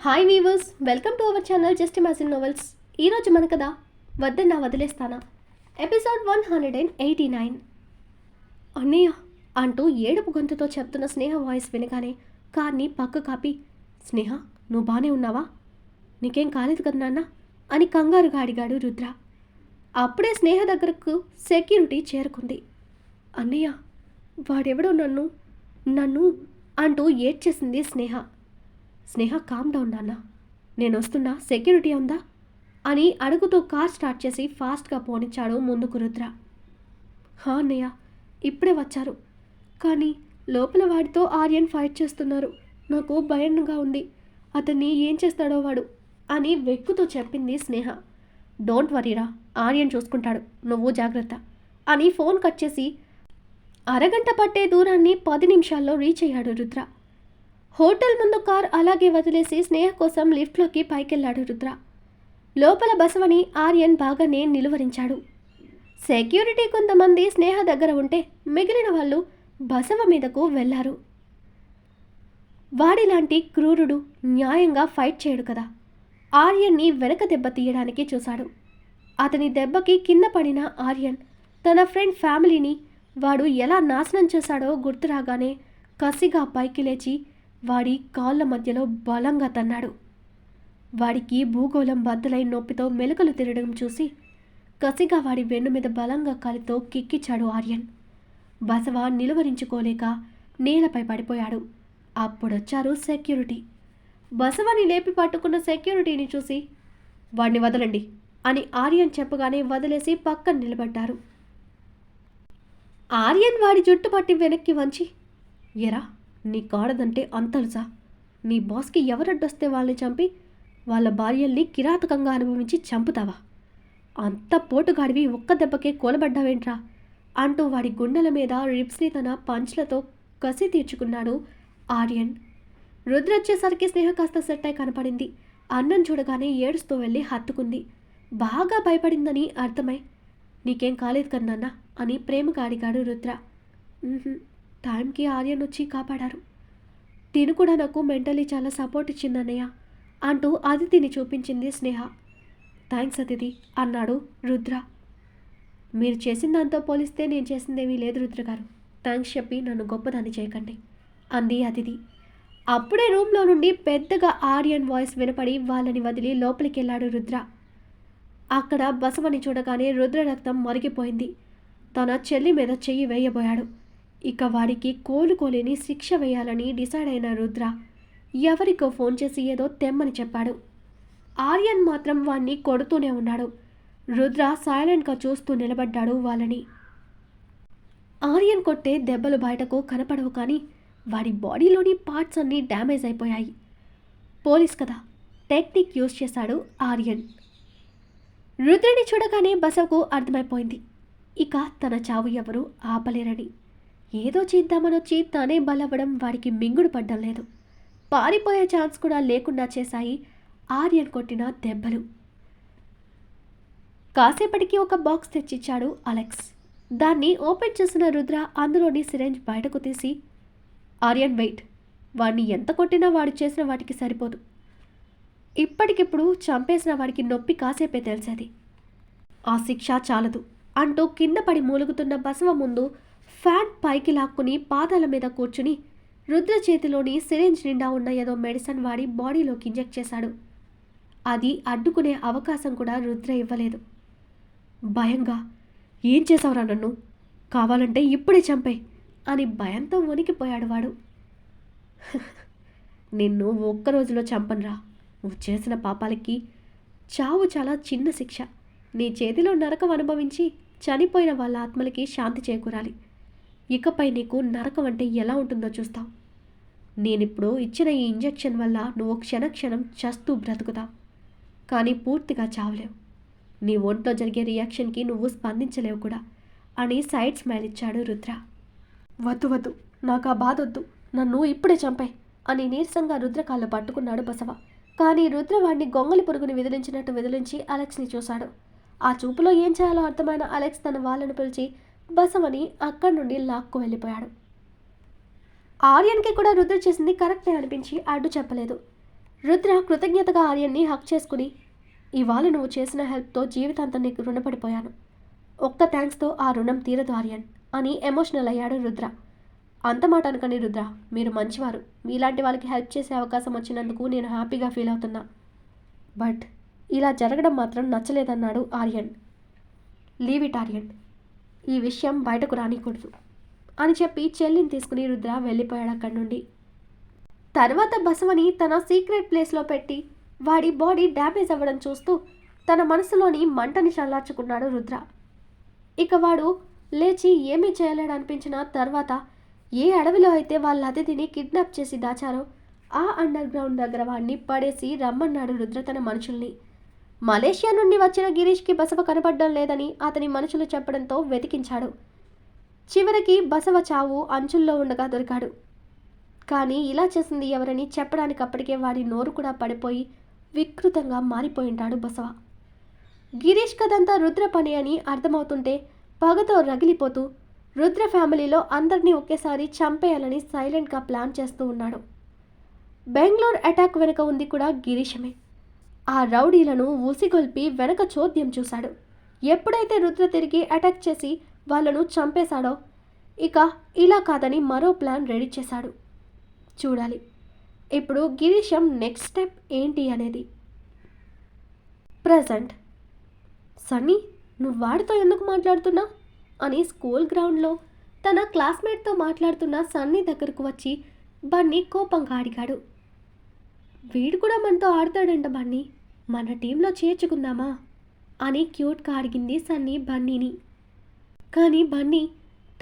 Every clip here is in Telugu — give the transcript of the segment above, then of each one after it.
Hi weavers, welcome to our channel just imagine novels. ఈరోజు మన కథ వద్దన్నా వదిలేస్తానా, ఎపిసోడ్ 189. అన్నయ్య అంటూ ఏడుపు గొంతుతో చెప్తున్న స్నేహ వాయిస్ వినగానే కార్ని పక్క కాపి, స్నేహ నువ్వు బానే ఉన్నావా, నీకేం కాలేదు కదా నాన్న అని కంగారుగా అడిగాడు రుద్ర. అప్పుడే స్నేహ దగ్గరకు సెక్యూరిటీ చేరుకుంది. అన్నయ్య వాడెవడో నన్ను నన్ను అంటూ ఏడ్చేసింది స్నేహ. స్నేహ కామ్ డౌన్ నాన్న, నేను వస్తున్నా, సెక్యూరిటీ ఉందా అని అడుగుతూ కార్ స్టార్ట్ చేసి ఫాస్ట్గా పోనిచ్చాడు ముందుకు రుద్ర. హా అన్నయ్య, ఇప్పుడే వచ్చారు, కానీ లోపల వాడితో ఆర్యన్ ఫైట్ చేస్తున్నారు, నాకు భయంగా ఉంది, అతన్ని ఏం చేస్తాడో వాడు అని వెక్కుతూ చెప్పింది స్నేహ. డోంట్ వరీరా, ఆర్యన్ చూసుకుంటాడు, నువ్వు జాగ్రత్త అని ఫోన్ కట్ చేసి అరగంట పట్టే దూరాన్ని 10 నిమిషాల్లో రీచ్ అయ్యాడు రుద్ర. హోటల్ ముందు కార్ అలాగే వదిలేసి స్నేహ కోసం లిఫ్ట్లోకి పైకెళ్లాడు రుద్ర. లోపల బసవని ఆర్యన్ బాగానే నిలువరించాడు. సెక్యూరిటీ కొంతమంది స్నేహ దగ్గర ఉంటే మిగిలిన వాళ్ళు బసవ మీదకు వెళ్లారు. వాడిలాంటి క్రూరుడు న్యాయంగా ఫైట్ చేయడు కదా. ఆర్యన్ని వెనక దెబ్బ తీయడానికి చూశాడు. అతని దెబ్బకి కింద పడిన ఆర్యన్ తన ఫ్రెండ్ ఫ్యామిలీని వాడు ఎలా నాశనం చేశాడో గుర్తురాగానే కసిగా పైకి లేచి వాడి కాళ్ళ మధ్యలో బలంగా తన్నాడు. వాడికి భూగోళం బద్దలై నొప్పితో మెలకలు తిరగడం చూసి కసిగా వాడి వెన్ను మీద బలంగా కాలితో కిక్కిచ్చాడు ఆర్యన్. బసవ నిలువరించుకోలేక నేలపై పడిపోయాడు. అప్పుడొచ్చారు సెక్యూరిటీ. బసవని లేపి పట్టుకున్న సెక్యూరిటీని చూసి వాడిని వదలండి అని ఆర్యన్ చెప్పగానే వదిలేసి పక్కన నిలబడ్డారు. ఆర్యన్ వాడి జుట్టు పట్టి వెనక్కి వంచి, ఎరా నీ కాడదంటే అంతలుసా, నీ బాస్కి ఎవరడ్డొస్తే వాళ్ళని చంపి వాళ్ళ భార్యల్ని కిరాతకంగా అనుభవించి చంపుతావా, అంత పోటుగాడివి ఒక్క దెబ్బకే కూలబడ్డావేంట్రా అంటూ వాడి గుండెల మీద రిప్స్ని తన పంచ్లతో కసి తీర్చుకున్నాడు ఆర్యన్. రుద్ర వచ్చేసరికి స్నేహ కాస్త సెట్ అయి కనపడింది. అన్నం చూడగానే ఏడుస్తూ వెళ్ళి హత్తుకుంది. బాగా భయపడిందని అర్థమై, నీకేం కాలేదు కదన్నా అని ప్రేమగా అడిగాడు రుద్ర. టైంకి ఆర్యన్ వచ్చి కాపాడారు, తిను కూడా నాకు మెంటలీ చాలా సపోర్ట్ ఇచ్చిందన్నయ్య అంటూ అదితిని చూపించింది స్నేహ. థ్యాంక్స్ అదితి అన్నాడు రుద్ర. మీరు చేసిన దాంతో పోలిస్తే నేను చేసిందేమీ లేదు రుద్ర గారు, థ్యాంక్స్ చెప్పి నన్ను గొప్పదాన్ని చేయకండి అంది అదితి. అప్పుడే రూమ్లో నుండి పెద్దగా ఆర్యన్ వాయిస్ వినపడి వాళ్ళని వదిలి లోపలికి వెళ్ళాడు రుద్ర. అక్కడ బసవని చూడగానే రుద్ర రక్తం మరిగిపోయింది. తన చెల్లి మీద చెయ్యి వేయబోయాడు. ఇక వాడికి కోలుకోలేని శిక్ష వేయాలని డిసైడ్ అయిన రుద్ర ఎవరికో ఫోన్ చేసి ఏదో తెమ్మని చెప్పాడు. ఆర్యన్ మాత్రం వాణ్ణి కొడుతూనే ఉన్నాడు. రుద్ర సైలెంట్గా చూస్తూ నిలబడ్డాడు వాళ్ళని. ఆర్యన్ కొట్టే దెబ్బలు బయటకు కనపడవు, కానీ వాడి బాడీలోని పార్ట్స్ అన్నీ డ్యామేజ్ అయిపోయాయి. పోలీస్ కదా, టెక్నిక్ యూజ్ చేశాడు ఆర్యన్. రుద్రని చూడగానే బసవకు అర్థమైపోయింది, ఇక తన చావు ఎవరు ఆపలేరని. ఏదో చేద్దామనొచ్చి తానే బలవ్వడం వాడికి మింగుడు పడ్డం లేదు. పారిపోయే ఛాన్స్ కూడా లేకుండా చేశాయి ఆర్యన్ కొట్టిన దెబ్బలు. కాసేపటికి ఒక బాక్స్ తెచ్చిచ్చాడు అలెక్స్. దాన్ని ఓపెన్ చేసిన రుద్ర అందులోని సిరెంజ్ బయటకు తీసి, ఆర్యన్ వెయిట్, వాడిని ఎంత కొట్టినా వాడు చేసిన వాటికి సరిపోదు, ఇప్పటికిప్పుడు చంపేసిన వాడికి నొప్పి కాసేపే తెలిసేది, ఆ శిక్ష చాలదు అంటూ కింద పడి మూలుగుతున్న బసవ ముందు ఫ్యాన్ పైకి లాక్కుని పాదాల మీద కూర్చుని రుద్ర చేతిలోని సిరెంజ్ నిండా ఉన్న ఏదో మెడిసిన్ వాడి బాడీలోకి ఇంజెక్ట్ చేశాడు. అది అడ్డుకునే అవకాశం కూడా రుద్ర ఇవ్వలేదు. భయంగా, ఏం చేసావురా నన్ను, కావాలంటే ఇప్పుడే చంపే అని భయంతో వణికిపోయాడు వాడు. నిన్ను ఒక్కరోజులో చంపనురా, నువ్వు చేసిన పాపాలకి చావు చాలా చిన్న శిక్ష, నీ చేతిలో నరకం అనుభవించి చనిపోయిన వాళ్ళ ఆత్మలకి శాంతి చేకూరాలి, ఇకపై నీకు నరకం అంటే ఎలా ఉంటుందో చూస్తావు, నేనిప్పుడు ఇచ్చిన ఈ ఇంజెక్షన్ వల్ల నువ్వు క్షణక్షణం చస్తూ బ్రతుకుతావు, కానీ పూర్తిగా చావలేవు, నీ ఒంట్లో జరిగే రియాక్షన్కి నువ్వు స్పందించలేవు కూడా అని సైడ్ స్మైల్ ఇచ్చాడు రుద్ర. వద్దు వద్దు, నాకు ఆ బాధ వద్దు, నన్ను ఇప్పుడే చంపాయి అని నీరసంగా రుద్ర కాళ్ళు పట్టుకున్నాడు బసవ. కానీ రుద్ర వాడిని గొంగలి పురుగుని విదిలించినట్టు విదిలించి అలెక్స్ని చూశాడు. ఆ చూపులో ఏం చేయాలో అర్థమైన అలెక్స్ తన వాళ్ళను పిలిచి బసవని అక్కడి నుండి లాక్కు వెళ్ళిపోయాడు. ఆర్యన్కి కూడా రుద్ర చేసింది కరెక్టే అనిపించి అడ్డు చెప్పలేదు. రుద్ర కృతజ్ఞతగా ఆర్యన్ని హక్ చేసుకుని, ఇవాళ నువ్వు చేసిన హెల్ప్తో జీవితాంతం నీకు రుణపడిపోయాను. ఒక్క థ్యాంక్స్తో ఆ రుణం తీరదు ఆర్యన్ అని ఎమోషనల్ అయ్యాడు రుద్ర. అంత మాట అనకండి రుద్ర, మీరు మంచివారు. మీలాంటి వాళ్ళకి హెల్ప్ చేసే అవకాశం వచ్చినందుకు నేను హ్యాపీగా ఫీల్ అవుతున్నా. బట్ ఇలా జరగడం మాత్రం నచ్చలేదన్నాడు ఆర్యన్. లీవ్ ఇట్ ఆర్యన్, ఈ విషయం బయటకు రానికూడదు అని చెప్పి చెల్లిని తీసుకుని రుద్ర వెళ్ళిపోయాడు అక్కడి నుండి. తర్వాత బసవని తన సీక్రెట్ ప్లేస్లో పెట్టి వాడి బాడీ డ్యామేజ్ అవ్వడం చూస్తూ తన మనసులోని మంటని చల్లార్చుకున్నాడు రుద్ర. ఇక వాడు లేచి ఏమీ చేయలేడనిపించిన తర్వాత ఏ అడవిలో అయితే వాళ్ళ అతిథిని కిడ్నాప్ చేసి దాచారో ఆ అండర్ గ్రౌండ్ దగ్గర వాడిని పడేసి రమ్మన్నాడు రుద్ర తన మనుషుల్ని. మలేషియా నుండి వచ్చిన గిరీష్కి బసవ కనపడడం లేదని అతని మనుషులు చెప్పడంతో వెతికించాడు. చివరికి బసవ చావు అంచుల్లో ఉండగా దొరికాడు. కానీ ఇలా చేసింది ఎవరని చెప్పడానికి అప్పటికే వాడి నోరు కూడా పడిపోయి వికృతంగా మారిపోయింటాడు బసవ. గిరీష్ కదంతా రుద్ర పని అని అర్థమవుతుంటే పగతో రగిలిపోతూ రుద్ర ఫ్యామిలీలో అందరినీ ఒకేసారి చంపేయాలని సైలెంట్గా ప్లాన్ చేస్తూ ఉన్నాడు. బెంగళూరు అటాక్ వెనుక ఉంది కూడా గిరీషమే. ఆ రౌడీలను ఊసిగొల్పి వెనక చోద్యం చూశాడు. ఎప్పుడైతే రుద్ర తిరిగి అటాక్ చేసి వాళ్ళను చంపేశాడో ఇక ఇలా కాదని మరో ప్లాన్ రెడీ చేశాడు. చూడాలి ఇప్పుడు గిరీశం నెక్స్ట్ స్టెప్ ఏంటి అనేది. ప్రజెంట్ సన్నీ, నువ్వు వాడితో ఎందుకు మాట్లాడుతున్నా అని స్కూల్ గ్రౌండ్లో తన క్లాస్మేట్తో మాట్లాడుతున్న సన్నీ దగ్గరకు వచ్చి బన్నీ కోపంగా అడిగాడు. వీడు కూడా మనతో ఆడతాడంట బన్నీ, మన టీంలో చేర్చుకుందామా అని క్యూట్గా అడిగింది సన్నీ బన్నీని. కానీ బన్నీ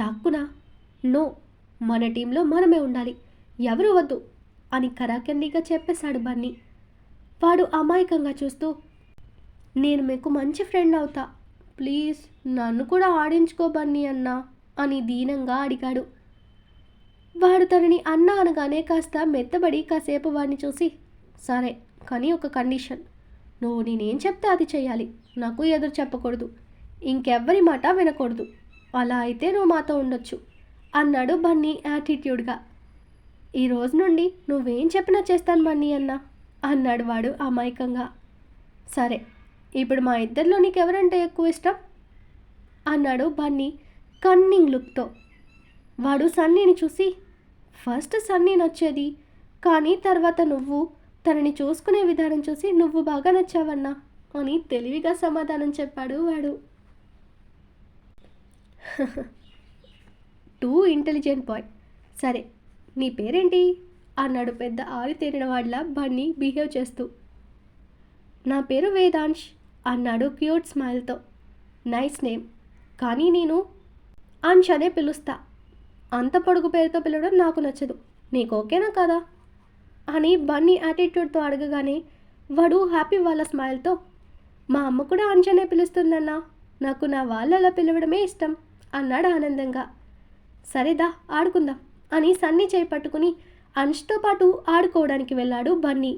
తక్కున నో, మన టీంలో మనమే ఉండాలి, ఎవరు వద్దు అని కరాఖండిగా చెప్పేశాడు బన్నీ. వాడు అమాయకంగా చూస్తూ, నేను మీకు మంచి ఫ్రెండ్ అవుతా, ప్లీజ్ నన్ను కూడా ఆడించుకో బన్నీ అన్నా అని దీనంగా అడిగాడు. వాడు తనని అన్నా అనగానే కాస్త మెత్తబడి కాసేపు వాడిని చూసి, సరే కానీ ఒక కండిషన్, నువ్వు నేనేం చెప్తే అది చెయ్యాలి, నాకు ఎదురు చెప్పకూడదు, ఇంకెవ్వరి మాట వినకూడదు, అలా అయితే నువ్వు మాతో ఉండొచ్చు అన్నాడు బన్నీ యాటిట్యూడ్గా. ఈ రోజు నుండి నువ్వేం చెప్పినా చేస్తాను బన్నీ అన్నా అన్నాడు వాడు అమాయకంగా. సరే ఇప్పుడు మా ఇద్దరిలో నీకెవరంటే ఎక్కువ ఇష్టం అన్నాడు బన్నీ కన్నింగ్ లుక్తో. వాడు సన్నీని చూసి, ఫస్ట్ సన్నీ నచ్చేది, కానీ తర్వాత నువ్వు తనని చూసుకునే విధానం చూసి నువ్వు బాగా నచ్చావన్నా అని తెలివిగా సమాధానం చెప్పాడు వాడు. Too intelligent boy. సరే నీ పేరేంటి అన్నాడు పెద్ద ఆరితేరిన వాడిలా బన్నీ బిహేవ్ చేస్తూ. నా పేరు వేదాంశ్ అన్నాడు క్యూట్ స్మైల్తో. నైస్ నేమ్, కానీ నేను అంశ్ అనే పిలుస్తా, అంత పొడుగు పేరుతో పిలవడం నాకు నచ్చదు, నీకు ఓకేనా కదా అని బన్నీ యాటిట్యూడ్తో అడగగానే వాడు హ్యాపీ వాళ్ళ స్మైల్తో, మా అమ్మ కూడా అంశ్ అనే పిలుస్తుందన్నా, నాకు నా వాళ్ళలా పిలవడమే ఇష్టం అన్నాడు ఆనందంగా. సరేదా ఆడుకుందాం అని సన్నీ చేయి పట్టుకుని అంష్తో పాటు ఆడుకోవడానికి వెళ్ళాడు బన్నీ.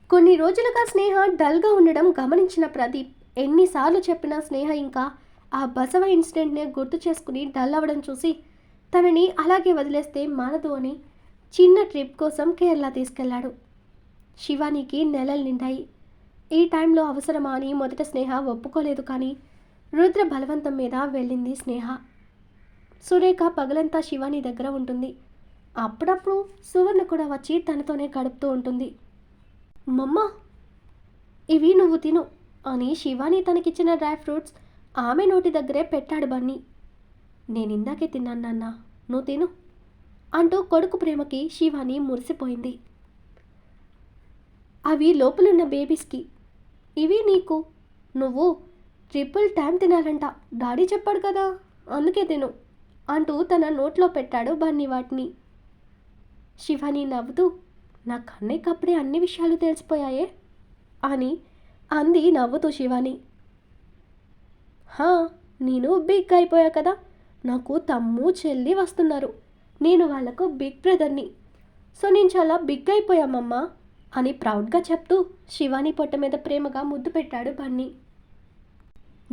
కొన్ని రోజులుగా స్నేహ డల్గా ఉండడం గమనించిన ప్రదీప్ ఎన్నిసార్లు చెప్పినా స్నేహ ఇంకా ఆ బసవ ఇన్సిడెంట్నే గుర్తు చేసుకుని డల్ అవ్వడం చూసి తనని అలాగే వదిలేస్తే మానదు అని చిన్న ట్రిప్ కోసం కేరళ తీసుకెళ్లాడు. శివానికి నెలలు నిండాయి. ఈ టైంలో అవసరమా అని మొదట స్నేహ ఒప్పుకోలేదు, కానీ రుద్ర బలవంతం మీద వెళ్ళింది స్నేహ. సురేఖ పగలంతా శివాని దగ్గర ఉంటుంది. అప్పుడప్పుడు సువర్ణ కూడా వచ్చి తనతోనే గడుపుతూ ఉంటుంది. మమ్మ ఇవి నువ్వు తిను అని శివాని తనకిచ్చిన డ్రై ఫ్రూట్స్ ఆమె నోటి దగ్గరే పెట్టాడు బన్నీ. నేను ఇందాకే తిన్నాను నాన్న, నువ్వు తిను అంటూ కొడుకు ప్రేమకి శివాని మురిసిపోయింది. అవి లోపలున్న బేబీస్కి, ఇవి నీకు, నువ్వు ట్రిపుల్ టైం తినాలంట, డాడీ చెప్పాడు కదా అందుకే తిను అంటూ తన నోట్లో పెట్టాడు బన్నీ వాటిని. శివాని నవ్వుతూ, నా కన్నయ్యకప్పుడే అన్ని విషయాలు తెలిసిపోయాయే అని అంది నవ్వుతూ శివాని. హా, నేను బిగ్ అయిపోయా కదా, నాకు తమ్ము చెల్లి వస్తున్నారు, నేను వాళ్లకు బిగ్ బ్రదర్ని, సో నేను చాలా బిగ్ అయిపోయామమ్మా అని ప్రౌడ్గా చెప్తూ శివాని పొట్ట మీద ప్రేమగా ముద్దు పెట్టాడు బన్నీ.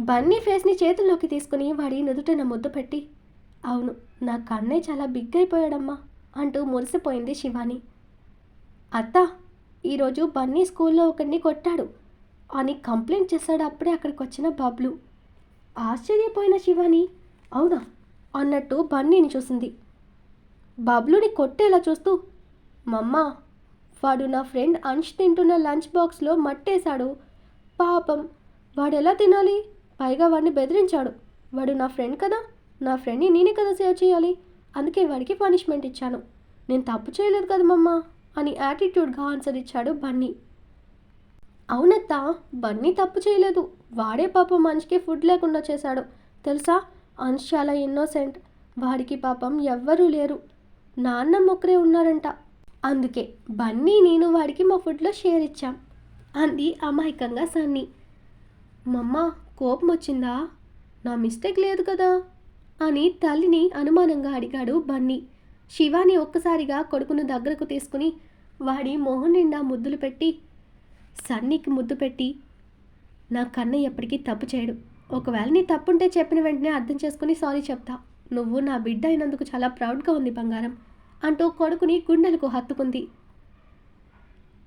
బన్నీ ఫేస్ని చేతుల్లోకి తీసుకుని వాడి నుదుటిన ముద్దు పెట్టి, అవును నా కన్నయ్య చాలా బిగ్ అయిపోయాడమ్మా అంటూ మురిసిపోయింది శివాని. అత్త, ఈరోజు బన్నీ స్కూల్లో ఒకరిని కొట్టాడు అని కంప్లైంట్ చేశాడు అప్పుడే అక్కడికి వచ్చిన బబ్లు. ఆశ్చర్యపోయిన శివాని అవునా అన్నట్టు బన్నీని చూసింది. బబ్లుని కొట్టేలా చూస్తూ, మమ్మా, వాడు నా ఫ్రెండ్ అంష్ తింటున్న లంచ్ బాక్స్లో మట్టేశాడు. పాపం, వాడెలా తినాలి? పైగా వాడిని బెదిరించాడు. వాడు నా ఫ్రెండ్ కదా, నా ఫ్రెండ్ని నేనే కదా సేవ్ చేయాలి. అందుకే వాడికి పనిష్మెంట్ ఇచ్చాను. నేను తప్పు చేయలేదు కదా మమ్మా అని యాటిట్యూడ్గా ఆన్సర్ ఇచ్చాడు బన్నీ. అవునత్తా, బన్నీ తప్పు చేయలేదు. వాడే పాపం అంష్కి ఫుడ్ లేకుండా చేశాడు. తెలుసా, అంష్ చాలా ఇన్నోసెంట్. వాడికి పాపం ఎవ్వరూ లేరు. నాన్నమ్మ ఒక్కరే ఉన్నారంట. అందుకే బన్నీ నేను వాడికి మా ఫుడ్లో షేర్ ఇచ్చాం అంది అమాయకంగా సన్నీ. మమ్మ, కోపం వచ్చిందా? నా మిస్టేక్ లేదు కదా అని తల్లిని అనుమానంగా అడిగాడు బన్నీ. శివాని ఒక్కసారిగా కొడుకును దగ్గరకు తీసుకుని వాడి మొహం నిండా ముద్దులు పెట్టి, సన్నీకి ముద్దు పెట్టి, నా కన్నయ్య ఎప్పటికీ తప్పు చేయడు. ఒకవేళ నీ తప్పుంటే చెప్పిన వెంటనే అర్థం చేసుకుని సారీ చెప్తా. నువ్వు నా బిడ్డ అయినందుకు చాలా ప్రౌడ్గా ఉంది బంగారం అంటూ కొడుకుని గుండెలకు హత్తుకుంది.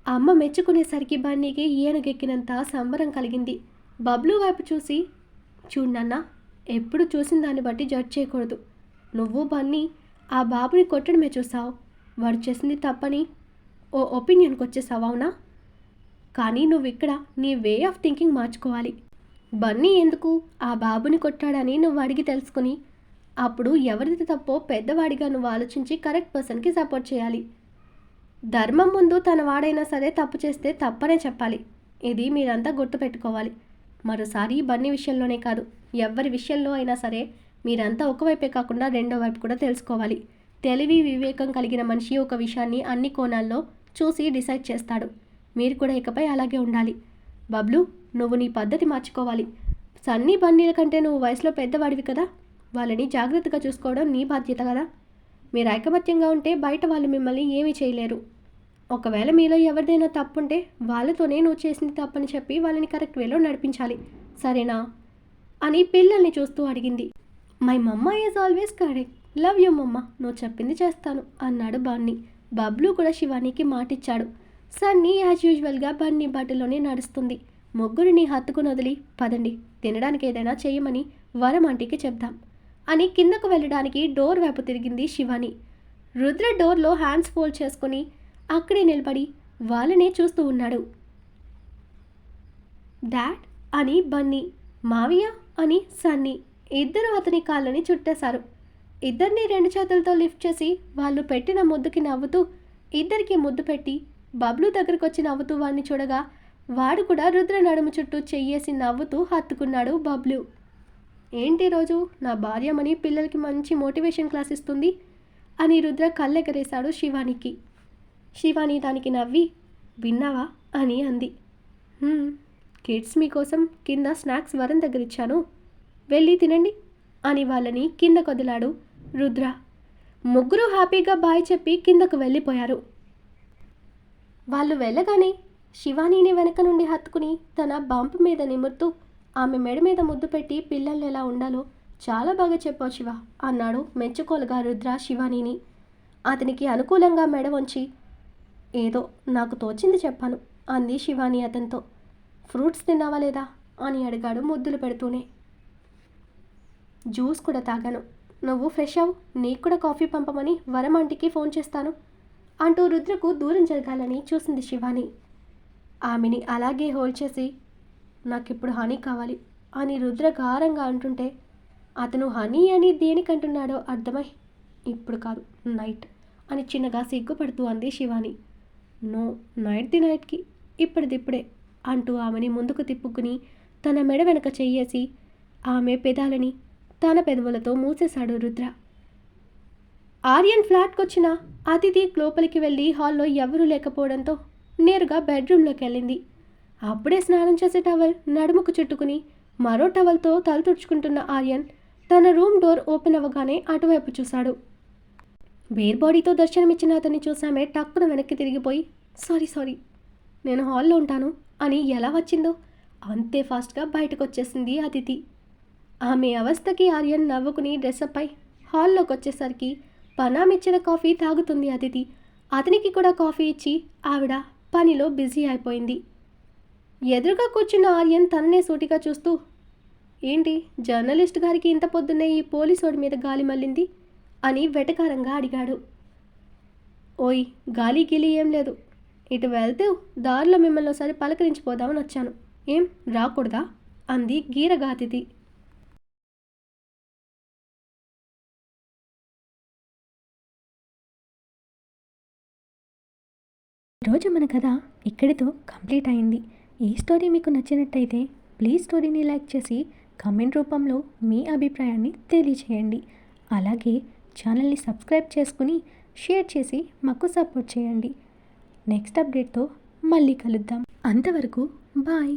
అమ్మ మెచ్చుకునేసరికి బన్నీకి ఏనుగెక్కినంత సంబరం కలిగింది. బబ్లు వైపు చూసి, చూడన్నా, ఎప్పుడు చూసిన దాన్ని బట్టి జడ్జ్ చేయకూడదు. నువ్వు బన్నీ ఆ బాబుని కొట్టడమే చూసావు. వాడు చేసింది తప్పని ఓ ఒపీనియన్కి వచ్చేసావు, అవునా? కానీ నువ్వు ఇక్కడ నీ వే ఆఫ్ థింకింగ్ మార్చుకోవాలి. బన్నీ ఎందుకు ఆ బాబుని కొట్టాడని నువ్వు అడిగి తెలుసుకుని అప్పుడు ఎవరిది తప్పో పెద్దవాడిగా నువ్వు ఆలోచించి కరెక్ట్ పర్సన్కి సపోర్ట్ చేయాలి. ధర్మం ముందు తన వాడైనా సరే తప్పు చేస్తే తప్పనే చెప్పాలి. ఇది మీరంతా గుర్తుపెట్టుకోవాలి. మరోసారి బన్నీ విషయంలోనే కాదు, ఎవరి విషయంలో అయినా సరే మీరంతా ఒకవైపే కాకుండా రెండో వైపు కూడా తెలుసుకోవాలి. తెలివి వివేకం కలిగిన మనిషి ఒక విషయాన్ని అన్ని కోణాల్లో చూసి డిసైడ్ చేస్తాడు. మీరు కూడా ఇకపై అలాగే ఉండాలి. బబ్లు, నువ్వు నీ పద్ధతి మార్చుకోవాలి. సన్నీ బన్నీల కంటే నువ్వు వయసులో పెద్దవాడివి కదా, వాళ్ళని జాగ్రత్తగా చూసుకోవడం నీ బాధ్యత కదా. మీరు ఐకమత్యంగా ఉంటే బయట వాళ్ళు మిమ్మల్ని ఏమీ చేయలేరు. ఒకవేళ మీలో ఎవరిదైనా తప్పుంటే వాళ్ళతోనే నువ్వు చేసింది తప్పని చెప్పి వాళ్ళని కరెక్ట్ వేలో నడిపించాలి, సరేనా అని పిల్లల్ని చూస్తూ అడిగింది. మై మమ్మ is always correct. Love you మమ్మ, నువ్వు చెప్పింది చేస్తాను అన్నాడు బన్నీ. బబ్లు కూడా శివానికి మాటిచ్చాడు. సన్నీ యాజ్ యూజువల్గా బన్నీ బట్టలోనే నడుస్తుంది. ముగ్గురిని హత్తుకుని వదిలి, పదండి తినడానికి ఏదైనా చేయమని వరం ఆంటీకి చెప్దాం అని కిందకు వెళ్ళడానికి డోర్ వైపు తిరిగింది శివాని. రుద్ర డోర్లో హ్యాండ్స్ ఫోల్డ్ చేసుకుని అక్కడే నిలబడి వాళ్ళనే చూస్తూ ఉన్నాడు. డాడ్ అని బన్నీ, మావయ్య అని సన్నీ ఇద్దరు అతని కాళ్ళని చుట్టేశారు. ఇద్దరిని రెండు చేతులతో లిఫ్ట్ చేసి వాళ్ళు పెట్టిన ముద్దుకి నవ్వుతూ ఇద్దరికి ముద్దు పెట్టి బబ్లు దగ్గరకు వచ్చి నవ్వుతూ వాడిని చూడగా వాడు కూడా రుద్ర నడుము చుట్టూ చెయ్యేసి నవ్వుతూ హత్తుకున్నాడు బబ్లు. ఏంటి రోజు నా భార్యమని పిల్లలకి మంచి మోటివేషన్ క్లాస్ ఇస్తుంది అని రుద్ర కళ్ళెగరేశాడు శివానికి. శివాని దానికి నవ్వి, విన్నావా అని అంది. కిడ్స్ మీకోసం కింద స్నాక్స్ వరం దగ్గర ఇచ్చాను, వెళ్ళి తినండి అని వాళ్ళని కింద కొదిలాడు రుద్ర. ముగ్గురు హ్యాపీగా బాయ్ చెప్పి కిందకు వెళ్ళిపోయారు. వాళ్ళు వెళ్ళగానే శివానీని వెనక నుండి హత్తుకుని తన బంప్ మీద నిమురుతూ ఆమె మెడ మీద ముద్దు పెట్టి పిల్లల్ని ఎలా ఉండాలో చాలా బాగా చెప్పావు శివ అన్నాడు మెచ్చుకోలుగా రుద్ర శివానీని. అతనికి అనుకూలంగా మెడ వంచి, ఏదో నాకు తోచింది చెప్పాను అంది శివాని అతనితో. ఫ్రూట్స్ తిన్నావా లేదా అని అడిగాడు ముద్దులు పెడుతూనే. జ్యూస్ కూడా తాగాను, నువ్వు ఫ్రెష్ అవ్వు, నీకు కూడా కాఫీ పంపమని వరం ఆంటీకి ఫోన్ చేస్తాను అంటూ రుద్రకు దూరం జరగాలని చూసింది శివాని. ఆమెని అలాగే హోల్డ్ చేసి, నాకిప్పుడు హనీ కావాలి అని రుద్ర గారంగా అంటుంటే అతను హనీ అని దేనికంటున్నాడో అర్థమై, ఇప్పుడు కాదు నైట్ అని చిన్నగా సిగ్గుపడుతూ అంది శివాని. నో, నైట్ది నైట్కి, ఇప్పుడిదిప్పుడే అంటూ ఆమెని ముందుకు తిప్పుకుని తన మెడ వెనక చెయ్యేసి ఆమె పెదాలని తన పెదవులతో మూసేశాడు రుద్ర. ఆర్యన్ ఫ్లాట్కొచ్చిన అతిథి లోపలికి వెళ్ళి హాల్లో ఎవరూ లేకపోవడంతో నేరుగా బెడ్రూమ్లోకి వెళ్ళింది. అప్పుడే స్నానం చేసే టవల్ నడుముకు చుట్టుకుని మరో టవల్తో తల తుడుచుకుంటున్న ఆర్యన్ తన రూమ్ డోర్ ఓపెన్ అవ్వగానే అటువైపు చూశాడు. బేర్ బాడీతో దర్శనమిచ్చిన అతన్ని చూసామే టక్కున వెనక్కి తిరిగిపోయి, సారీ నేను హాల్లో ఉంటాను అని ఎలా వచ్చిందో అంతే ఫాస్ట్గా బయటకు వచ్చేసింది అతిథి. ఆమె అవస్థకి ఆర్యన్ నవ్వుకుని డ్రెస్అప్ అయి హాల్లోకి వచ్చేసరికి పనామిచ్చిన కాఫీ తాగుతుంది అతిథి. అతనికి కూడా కాఫీ ఇచ్చి ఆవిడ పనిలో బిజీ అయిపోయింది. ఎదురుగా కూర్చున్న ఆర్యన్ తననే సూటిగా చూస్తూ, ఏంటి జర్నలిస్ట్ గారికి ఇంత పొద్దున్నే ఈ పోలీసోడి మీద గాలి మళ్ళింది అని వెటకారంగా అడిగాడు. ఓయ్ గాలి గిలి ఏం లేదు, ఇటు వెళ్తూ దారిలో మిమ్మల్ని ఒకసారి పలకరించిపోదామని వచ్చాను, ఏం రాకూడదా అంది గీరగాతిథి. ఈరోజు మన కథ ఇక్కడితో కంప్లీట్ అయింది. ఈ స్టోరీ మీకు నచ్చినట్టయితే ప్లీజ్ స్టోరీని లైక్ చేసి కామెంట్ రూపంలో మీ అభిప్రాయాన్ని తెలియచేయండి. అలాగే ఛానల్ని సబ్స్క్రైబ్ చేసుకుని షేర్ చేసి మాకు సపోర్ట్ చేయండి. నెక్స్ట్ అప్డేట్తో మళ్ళీ కలుద్దాం. అంతవరకు బాయ్.